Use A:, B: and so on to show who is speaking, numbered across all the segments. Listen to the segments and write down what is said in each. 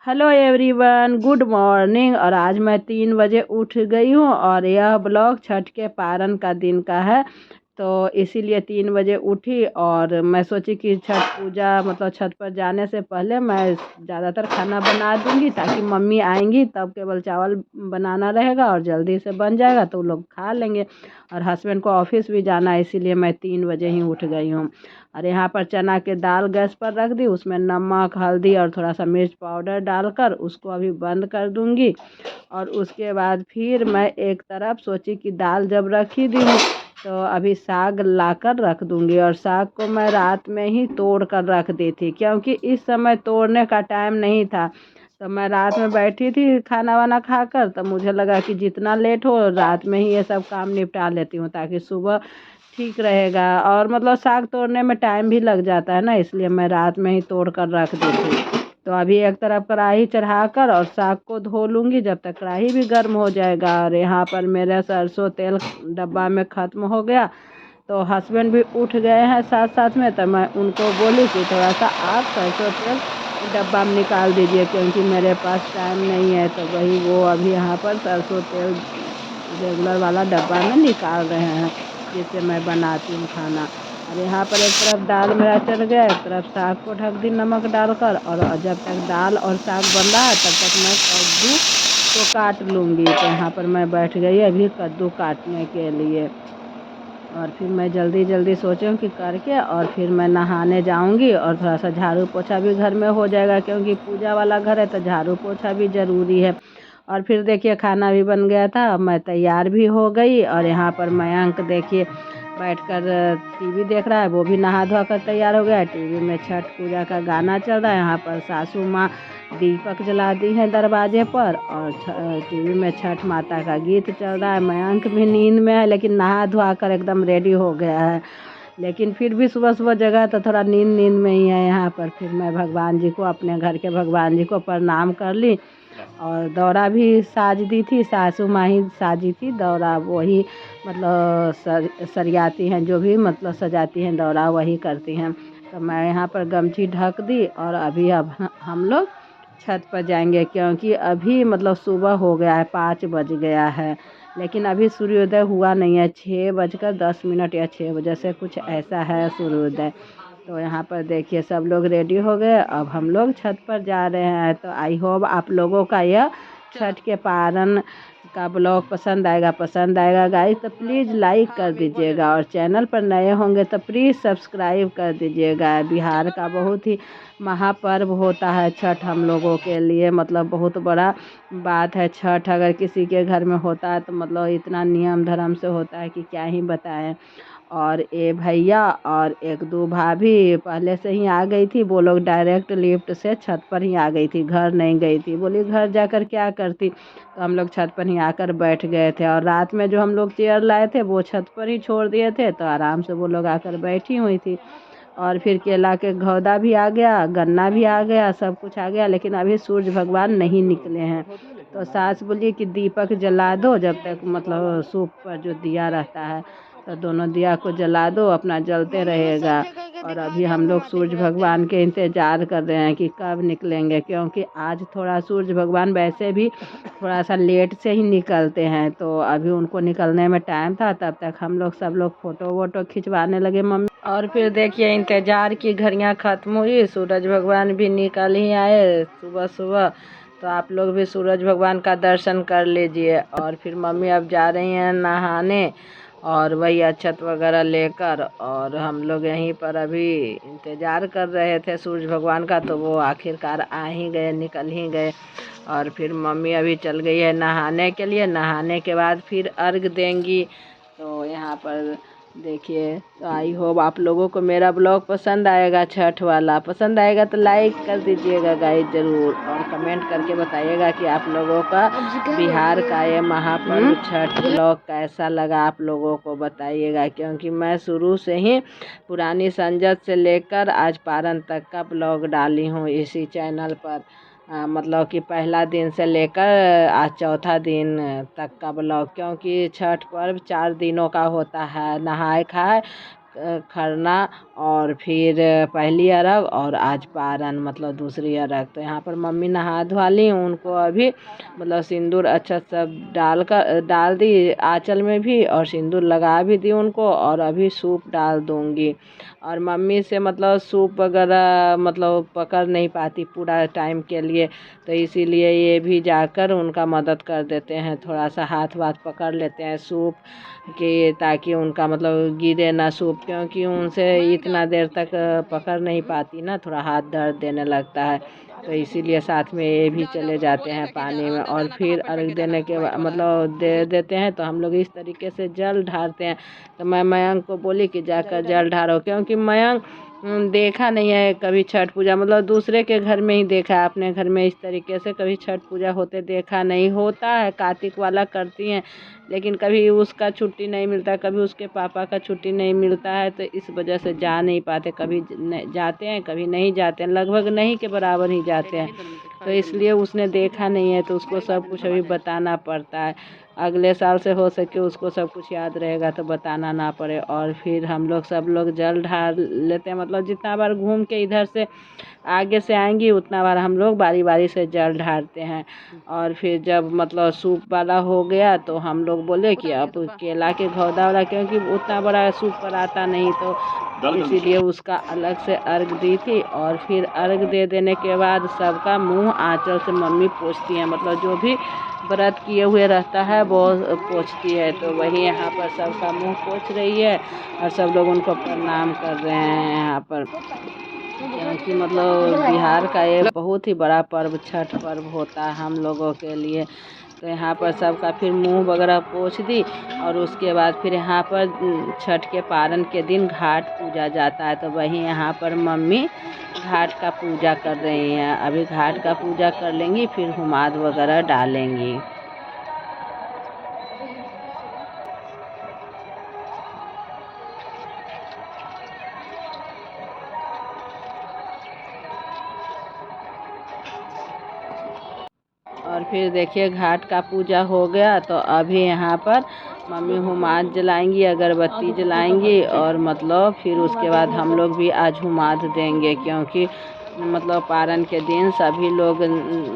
A: Hello everyone, good morning. और आज मैं 3 बजे उठ गई हूँ और यह ब्लॉग छठ के पारण का दिन का है। तो इसीलिए 3 बजे उठी और मैं सोची कि छठ पूजा मतलब छठ पर जाने से पहले मैं ज़्यादातर खाना बना दूँगी ताकि मम्मी आएंगी तब केवल चावल बनाना रहेगा और जल्दी से बन जाएगा तो वो लोग खा लेंगे। और हस्बैंड को ऑफिस भी जाना है, इसीलिए मैं 3 बजे ही उठ गई हूँ। और यहाँ पर चना के दाल गैस पर रख दी, उसमें नमक हल्दी और थोड़ा सा मिर्च पाउडर डालकर उसको अभी बंद कर दूँगी। और उसके बाद फिर मैं एक तरफ सोची कि दाल जब रखी दी हूँ तो अभी साग लाकर रख दूँगी। और साग को मैं रात में ही तोड़ कर रख दी थी क्योंकि इस समय तोड़ने का टाइम नहीं था। तो मैं रात में बैठी थी खाना वाना खाकर, तो मुझे लगा कि जितना लेट हो रात में ही ये सब काम निपटा लेती हूँ ताकि सुबह ठीक रहेगा। और मतलब साग तोड़ने में टाइम भी लग जाता है ना, इसलिए मैं रात में ही तोड़ कर रख दी थी। तो अभी एक तरफ कढ़ाई चढ़ाकर और साग को धो लूँगी जब तक कढ़ाई भी गर्म हो जाएगा। और यहाँ पर मेरा सरसों तेल डब्बा में ख़त्म हो गया, तो हस्बैंड भी उठ गए हैं साथ साथ में। तो मैं उनको बोली कि थोड़ा सा आप सरसों तेल डब्बा में निकाल दीजिए क्योंकि मेरे पास टाइम नहीं है। तो वही वो अभी यहाँ पर सरसों तेल रेगुलर वाला डब्बा में निकाल रहे हैं जिससे मैं बनाती हूँ खाना। और यहाँ पर एक तरफ दाल मेरा चढ़ गया, एक तरफ साग को ढक दी नमक डालकर। और जब तक दाल और साग बन रहा है तब तक मैं कद्दू को काट लूँगी। तो यहाँ पर मैं बैठ गई अभी कद्दू काटने के लिए। और फिर मैं जल्दी जल्दी सोचूं कि करके और फिर मैं नहाने जाऊंगी और थोड़ा सा झाड़ू पोछा भी घर में हो जाएगा क्योंकि पूजा वाला घर है तो झाड़ू पोछा भी ज़रूरी है। और फिर देखिए खाना भी बन गया था, अब मैं तैयार भी हो गई। और यहाँ पर मयंक देखिए बैठकर टीवी देख रहा है, वो भी नहा धोआ कर तैयार हो गया है। टीवी में छठ पूजा का गाना चल रहा है। यहाँ पर सासू माँ दीपक जला दी है दरवाजे पर और टीवी में छठ माता का गीत चल रहा है। मयंक भी नींद में है लेकिन नहा धोआ कर एकदम रेडी हो गया है, लेकिन फिर भी सुबह सुबह जगह तो थोड़ा नींद नींद में ही है। यहाँ पर फिर मैं भगवान जी को, अपने घर के भगवान जी को प्रणाम कर ली। और दौरा भी साज दी थी, सासू माँ ही साजी थी दौरा, वही मतलब सरियाती हैं, जो भी मतलब सजाती हैं दौरा वही करती हैं। तो मैं यहाँ पर गमछी ढक दी और अभी अब हम लोग छत पर जाएंगे क्योंकि अभी मतलब सुबह हो गया है, 5 बज गया है लेकिन अभी सूर्योदय हुआ नहीं है। 6 बजकर 10 मिनट या 6 बजे से कुछ ऐसा है सूर्योदय। तो यहाँ पर देखिए सब लोग रेडी हो गए, अब हम लोग छत पर जा रहे हैं। तो आई होप आप लोगों का यह छठ के पारण का ब्लॉग पसंद आएगा गाइस, तो प्लीज़ लाइक कर दीजिएगा। और चैनल पर नए होंगे तो प्लीज़ सब्सक्राइब कर दीजिएगा। बिहार का बहुत ही महापर्व होता है छठ, हम लोगों के लिए मतलब बहुत बड़ा बात है छठ। अगर किसी के घर में होता है तो मतलब इतना नियम धर्म से होता है कि क्या ही बताएं। और ये भैया और एक दो भाभी पहले से ही आ गई थी, वो लोग डायरेक्ट लिफ्ट से छत पर ही आ गई थी, घर नहीं गई थी। बोली घर जाकर क्या करती, तो हम लोग छत पर ही आकर बैठ गए थे। और रात में जो हम लोग चेयर लाए थे वो छत पर ही छोड़ दिए थे, तो आराम से वो लोग आकर बैठी हुई थी। और फिर केला के घौदा भी आ गया, गन्ना भी आ गया, सब कुछ आ गया, लेकिन अभी सूरज भगवान नहीं निकले हैं। तो सास बोली कि दीपक जला दो जब तक मतलब सूप पर जो दिया रहता है, तो दोनों दिया को जला दो, अपना जलते रहेगा। और अभी हम लोग सूरज भगवान के इंतज़ार कर रहे हैं कि कब निकलेंगे क्योंकि आज थोड़ा सूरज भगवान वैसे भी थोड़ा सा लेट से ही निकलते हैं, तो अभी उनको निकलने में टाइम था। तब तक हम लोग सब लोग फ़ोटो वोटो खिंचवाने लगे मम्मी। और फिर देखिए इंतज़ार की घड़ियां ख़त्म हुई, सूरज भगवान भी निकल ही आए सुबह सुबह। तो आप लोग भी सूरज भगवान का दर्शन कर लीजिए। और फिर मम्मी अब जा रही हैं नहाने और वही अक्षत वगैरह लेकर। और हम लोग यहीं पर अभी इंतज़ार कर रहे थे सूरज भगवान का, तो वो आखिरकार आ ही गए, निकल ही गए। और फिर मम्मी अभी चल गई है नहाने के लिए, नहाने के बाद फिर अर्घ देंगी। तो यहाँ पर देखिए, तो आई होप आप लोगों को मेरा ब्लॉग पसंद आएगा, छठ वाला पसंद आएगा तो लाइक कर दीजिएगा गाइस ज़रूर। और कमेंट करके बताइएगा कि आप लोगों का बिहार का ये महापर्व छठ ब्लॉग कैसा लगा, आप लोगों को बताइएगा क्योंकि मैं शुरू से ही पुरानी संजत से लेकर आज पारण तक का ब्लॉग डाली हूँ इसी चैनल पर। मतलब कि पहला दिन से लेकर आज चौथा दिन तक का ब्लॉग, क्योंकि छठ पर्व 4 दिनों का होता है, नहाए खाए खरना और फिर पहली अरग और आज पारन मतलब दूसरी अरग। तो यहाँ पर मम्मी नहा धुआ ली उनको, अभी मतलब सिंदूर अच्छा सब डाल दी आंचल में भी, और सिंदूर लगा भी दी उनको, और अभी सूप डाल दूँगी। और मम्मी से मतलब सूप वगैरह मतलब पकड़ नहीं पाती पूरा टाइम के लिए, तो इसीलिए ये भी जाकर उनका मदद कर देते हैं, थोड़ा सा हाथ वाथ पकड़ लेते हैं सूप के, ताकि उनका मतलब गिरे ना सूप, क्योंकि उनसे इतना देर तक पकड़ नहीं पाती ना, थोड़ा हाथ दर्द देने लगता है, तो इसीलिए साथ में ये भी चले जाते हैं पानी में। और फिर अर्घ देने के बाद मतलब दे देते हैं, तो हम लोग इस तरीके से जल ढारते हैं। तो मैं मयंक को बोली कि जाकर जल ढारो, क्योंकि मयंक देखा नहीं है कभी छठ पूजा, मतलब दूसरे के घर में ही देखा है, अपने घर में इस तरीके से कभी छठ पूजा होते देखा नहीं। होता है कार्तिक वाला करती हैं, लेकिन कभी उसका छुट्टी नहीं मिलता, कभी उसके पापा का छुट्टी नहीं मिलता है, तो इस वजह से जा नहीं पाते, कभी जाते हैं कभी नहीं जाते हैं, लगभग नहीं के बराबर ही जाते हैं। तो इसलिए उसने देखा नहीं है, तो उसको सब कुछ अभी बताना पड़ता है। अगले साल से हो सके उसको सब कुछ याद रहेगा तो बताना ना पड़े। और फिर हम लोग सब लोग जल ढार लेते हैं, मतलब जितना बार घूम के इधर से आगे से आएंगी उतना बार हम लोग बारी बारी से जल ढारते हैं। और फिर जब मतलब सूप वाला हो गया तो हम लोग बोले कि अब केला के घौदा वाला, क्योंकि उतना बड़ा सूप पर आता नहीं, तो इसीलिए उसका अलग से अर्घ दी थी। और फिर अर्घ दे देने के बाद सबका मुंह आंचल से मम्मी पोंछती हैं, मतलब जो भी व्रत किए हुए रहता है वो पोंछती है। तो वही यहाँ पर सबका मुंह पोंछ रही है, और सब लोग उनको प्रणाम कर रहे हैं यहाँ पर, क्योंकि मतलब बिहार का ये बहुत ही बड़ा पर्व छठ पर्व होता है हम लोगों के लिए। तो यहाँ पर सबका फिर मुंह वगैरह पोंछ दी, और उसके बाद फिर यहाँ पर छठ के पारन के दिन घाट पूजा जाता है, तो वहीं यहाँ पर मम्मी घाट का पूजा कर रही हैं। अभी घाट का पूजा कर लेंगी, फिर हुमाद वगैरह डालेंगी। और फिर देखिए घाट का पूजा हो गया, तो अभी यहाँ पर मम्मी हुमाद जलाएंगी, अगरबत्ती जलाएंगी, और मतलब फिर उसके बाद हम लोग भी आज हुमाद देंगे, क्योंकि मतलब पारन के दिन सभी लोग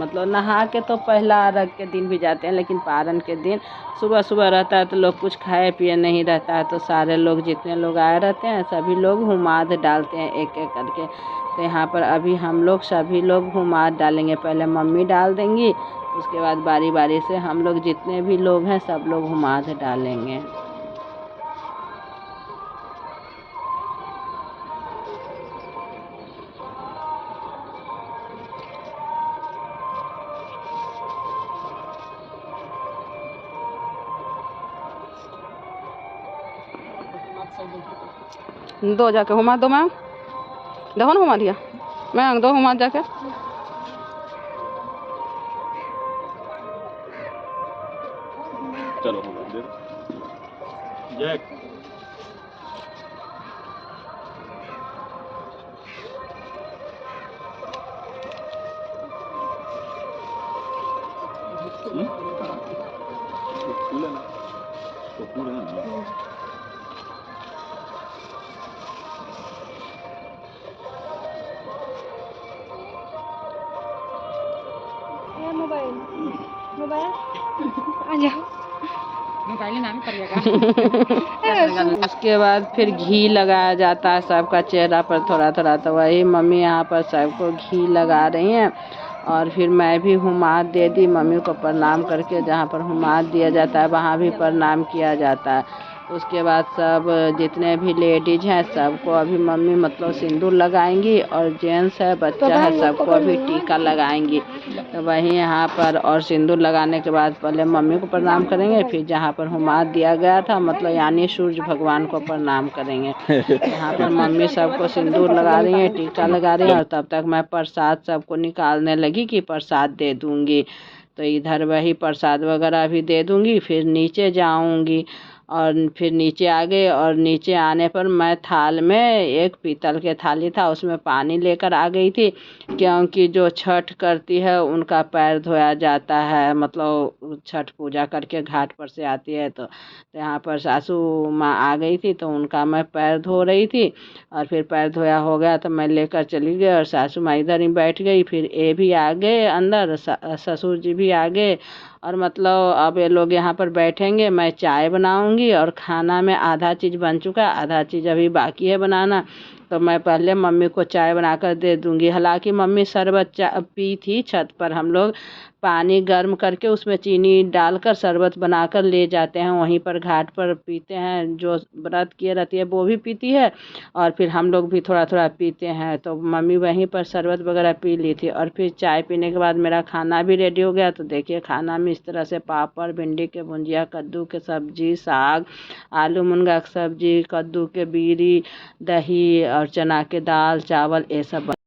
A: मतलब नहा के तो पहला अर्घ के दिन भी जाते हैं, लेकिन पारन के दिन सुबह सुबह रहता है तो लोग कुछ खाए पिए नहीं रहता है, तो सारे लोग जितने लोग आए रहते हैं सभी लोग हुमाद डालते हैं एक एक करके। तो यहाँ पर अभी हम लोग सभी लोग हुमाद डालेंगे, पहले मम्मी डाल देंगी, उसके बाद बारी बारी से हम लोग जितने भी लोग हैं सब लोग हुमाद डालेंगे। दो जाके हुमाद दो मैम, देखो ना हुमाद दिया मैम, दो हुमाद जाके। चलो जय मोबाइल मोबाइल मोबाइल नाम करिएगा। उसके बाद फिर घी लगाया जाता है सबका चेहरा पर थोड़ा थोड़ा, तो वही मम्मी यहाँ पर सबको घी लगा रही हैं। और फिर मैं भी हुमाद दे दी मम्मी को प्रणाम करके, जहाँ पर हुमाद दिया जाता है वहाँ भी प्रणाम किया जाता है। उसके बाद सब जितने भी लेडीज हैं सबको अभी मम्मी मतलब सिंदूर लगाएंगी, और जेंट्स है बच्चा है सबको अभी टीका लगाएंगी। तो वहीं यहाँ पर और सिंदूर लगाने के बाद पहले मम्मी को प्रणाम करेंगे, फिर जहाँ पर हुमाद दिया गया था मतलब यानी सूर्य भगवान को प्रणाम करेंगे। यहाँ पर मम्मी सबको सिंदूर लगा रही है, टीका लगा रही है, और तब तक मैं प्रसाद सबको निकालने लगी कि प्रसाद दे दूँगी। तो इधर वही प्रसाद वगैरह भी दे दूँगी, फिर नीचे जाऊँगी। और फिर नीचे आ गए। और नीचे आने पर मैं थाल में, एक पीतल के थाली था उसमें पानी लेकर आ गई थी, क्योंकि जो छठ करती है उनका पैर धोया जाता है, मतलब छठ पूजा करके घाट पर से आती है तो यहाँ पर सासू माँ आ गई थी तो उनका मैं पैर धो रही थी। और फिर पैर धोया हो गया तो मैं लेकर चली गई और सासू माँ इधर ही बैठ गई। फिर ये भी आ गए अंदर, ससुर जी भी आ गए। और मतलब अब ये लोग यहाँ पर बैठेंगे, मैं चाय बनाऊंगी और खाना में आधा चीज़ बन चुका, आधा चीज़ अभी बाकी है बनाना। तो मैं पहले मम्मी को चाय बनाकर दे दूंगी। हालांकि मम्मी शरबत पी थी, छत पर हम लोग पानी गर्म करके उसमें चीनी डालकर शरबत बनाकर ले जाते हैं, वहीं पर घाट पर पीते हैं। जो व्रत किए रहती है वो भी पीती है और फिर हम लोग भी थोड़ा थोड़ा पीते हैं। तो मम्मी वहीं पर शरबत वगैरह पी ली थी और फिर चाय पीने के बाद मेरा खाना भी रेडी हो गया। तो देखिए खाना में इस तरह से पापड़, भिंडी के भुंजिया, कद्दू के सब्जी, साग, आलू मुनगा की सब्जी, कद्दू के बीरी, दही और चना के दाल, चावल, ये सब